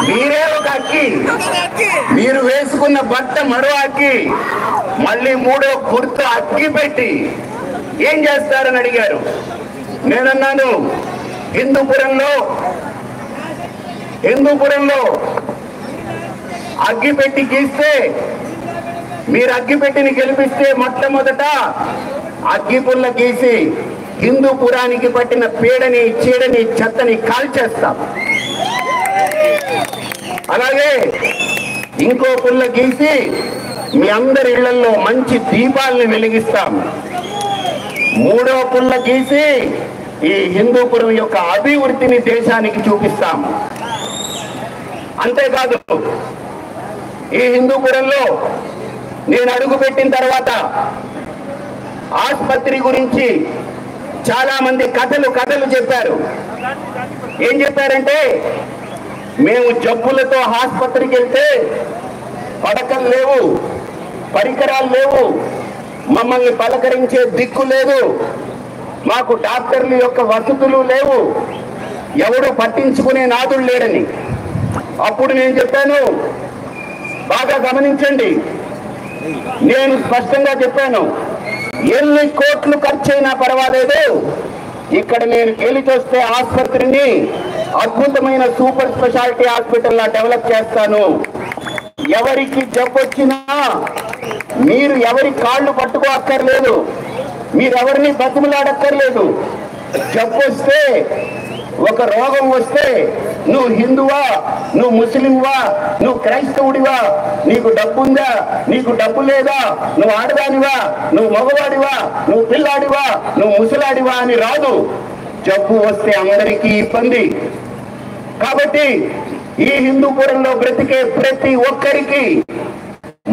మీరే ఒక అక్కి, మీరు వేసుకున్న బట్ట మరో అక్కి, మళ్ళీ మూడో కుర్త అక్కి పెట్టి ఏం చేస్తారని అడిగారు. నేనన్నాను హిందూపురంలో అగ్గిపెట్టి గీస్తే, మీరు అగ్గిపెట్టిని గెలిపిస్తే మొట్టమొదట అగ్గిపుల్ల గీసి హిందూపురానికి పట్టిన పీడని చీడని చెత్తని కాల్చేస్తాం. అలాగే ఇంకో పుల్ల గీసి మీ అందరి ఇళ్లలో మంచి దీపాలని వెలిగిస్తాం. మూడో పుల్ల గీసి ఈ హిందూపురం యొక్క అభివృద్ధిని దేశానికి చూపిస్తాం. అంతేకాదు, ఈ హిందూపురంలో నేను అడుగుపెట్టిన తర్వాత ఆసుపత్రి గురించి చాలా మంది కథలు చెప్పారు. ఏం చెప్పారంటే, మేము జబ్బులతో ఆసుపత్రికి వెళ్తే పడకలు లేవు, పరికరాలు లేవు, మమ్మల్ని పలకరించే దిక్కు లేదు, మాకు డాక్టర్ల యొక్క వసతులు లేవు, ఎవడు పట్టించుకునే నాదుడు లేడని. అప్పుడు నేను చెప్పాను, బాగా గమనించండి, నేను స్పష్టంగా చెప్పాను, ఎన్ని కోట్లు ఖర్చు అయినా పర్వాలేదు, ఇక్కడ నేను గెలిచొస్తే ఆసుపత్రిని అద్భుతమైన సూపర్ స్పెషాలిటీ హాస్పిటల్లా డెవలప్ చేస్తాను. ఎవరికి జబ్బు వచ్చినా మీరు ఎవరి కాళ్ళు పట్టుకో అక్కర్లేదు, మీరెవరిని బతిమలాడక్కర్లేదు. జబ్బు వస్తే, ఒక రోగం వస్తే, నువ్వు హిందువా, నువ్వు ముస్లింవా, నువ్వు క్రైస్తవుడివా, నీకు డబ్బుందా, నీకు డబ్బు లేదా, నువ్వు ఆడదానివా, నువ్వు మగవాడివా, నువ్వు పిల్లాడివా, నువ్వు ముసలాడివా అని రాదు. జబ్బు వస్తే అందరికీ ఇబ్బంది. కాబట్టి ఈ హిందూపురంలో బ్రతికే ప్రతి ఒక్కరికి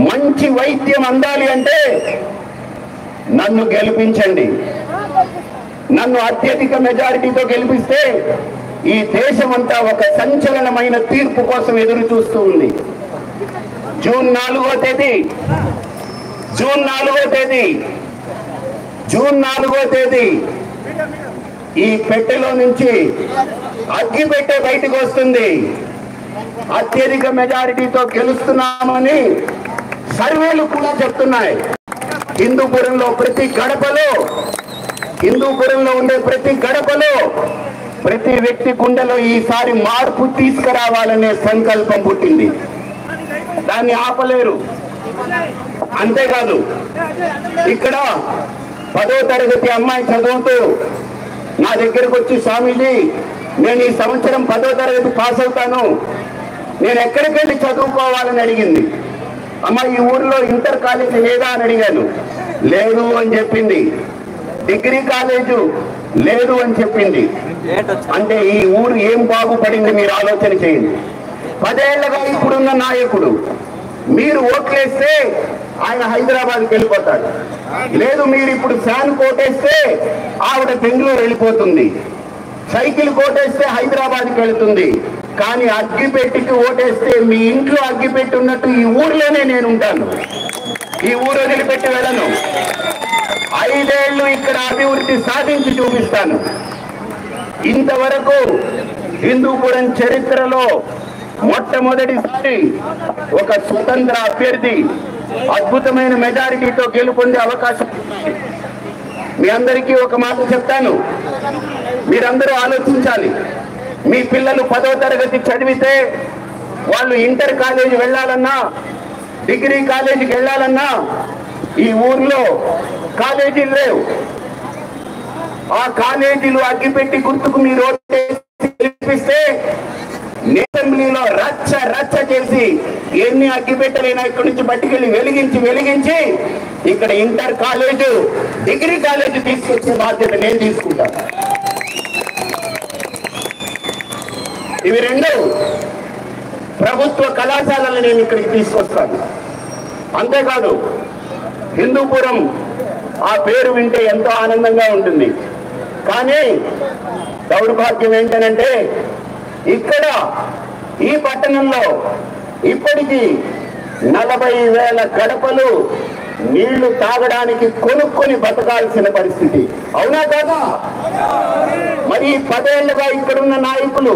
మంచి వైద్యం అందాలి అంటే నన్ను గెలిపించండి. నన్ను అత్యధిక మెజారిటీతో గెలిపిస్తే ఈ దేశమంతా ఒక సంచలనమైన తీర్పు కోసం ఎదురు చూస్తూ ఉంది. జూన్ 4వ తేదీ ఈ పెట్టెలో నుంచి అగ్గి పెట్టె బయటకు వస్తుంది. అత్యధిక మెజారిటీతో గెలుస్తున్నామని సర్వేలు కూడా చెప్తున్నాయి. హిందూపురంలో ఉండే ప్రతి గడపలో ప్రతి వ్యక్తి గుండెలో ఈసారి మార్పు తీసుకురావాలనే సంకల్పం పుట్టింది. దాన్ని ఆపలేరు. అంతేకాదు, ఇక్కడ 10వ తరగతి అమ్మాయి చదువుతూ నా దగ్గరకు వచ్చి, స్వామీజీ నేను ఈ సంవత్సరం 10వ తరగతి పాస్ అవుతాను, నేను ఎక్కడికి వెళ్ళి చదువుకోవాలని అడిగింది. అమ్మ, ఈ ఊర్లో ఇంటర్ కాలేజీ లేదా అని అడిగాను. లేదు అని చెప్పింది. డిగ్రీ కాలేజు లేదు అని చెప్పింది. అంటే ఈ ఊరు ఏం బాగుపడింది మీరు ఆలోచన చేయండి. 10 ఏళ్లుగా ఇప్పుడున్న నాయకుడు, మీరు ఓట్లేస్తే ఆయన హైదరాబాద్కి వెళ్ళిపోతాడు. లేదు, మీరు ఇప్పుడు ఫ్యాన్ కోటేస్తే ఆవిడ బెంగళూరు వెళ్ళిపోతుంది. సైకిల్ కోటేస్తే హైదరాబాద్కి వెళుతుంది. కానీ అగ్గిపెట్టికి ఓటేస్తే మీ ఇంట్లో అగ్గిపెట్టి ఉన్నట్టు ఈ ఊర్లోనే నేను ఉంటాను. ఈ ఊరు వదిలిపెట్టి వెళ్ళను. 5 ఏళ్ళు ఇక్కడ అభివృద్ధి సాధించి చూపిస్తాను. ఇంతవరకు హిందూపురం చరిత్రలో మొట్టమొదటిసారి ఒక స్వతంత్ర అభ్యర్థి అద్భుతమైన మెజారిటీతో గెలుపొందే అవకాశం. మీ అందరికీ ఒక మాట చెప్తాను, మీరందరూ ఆలోచించాలి. మీ పిల్లలు 10వ తరగతి చదివితే వాళ్ళు ఇంటర్ కాలేజీ వెళ్ళాలన్నా, డిగ్రీ కాలేజీకి వెళ్ళాలన్నా ఈ ఊర్లో కాలేజీలు లేవు. ఆ కాలేజీలు అగ్గిపెట్టి గుర్తుకు మీరు గెలిపిస్తే అసెంబ్లీలో రచ్చ చేసి ఎన్ని అగ్గిపెట్టలైనా ఇక్కడి నుంచి పట్టుకెళ్ళి వెలిగించి ఇక్కడ ఇంటర్ కాలేజు, డిగ్రీ కాలేజు తీసుకొచ్చే బాధ్యత నేను తీసుకుంటాను. ఇవి 2 ప్రభుత్వ కళాశాలను నేను ఇక్కడికి తీసుకొస్తాను. అంతేకాదు, హిందూపురం ఆ పేరు వింటే ఎంతో ఆనందంగా ఉంటుంది. కానీ దౌర్భాగ్యం ఏంటనంటే, ఇక్కడ ఈ పట్టణంలో ఇప్పటికీ 40,000 గడపలు నీళ్లు తాగడానికి కొనుక్కొని బతకాల్సిన పరిస్థితి. అవునా కాదా? మరి 10 ఏళ్లుగా ఇక్కడున్న నాయకులు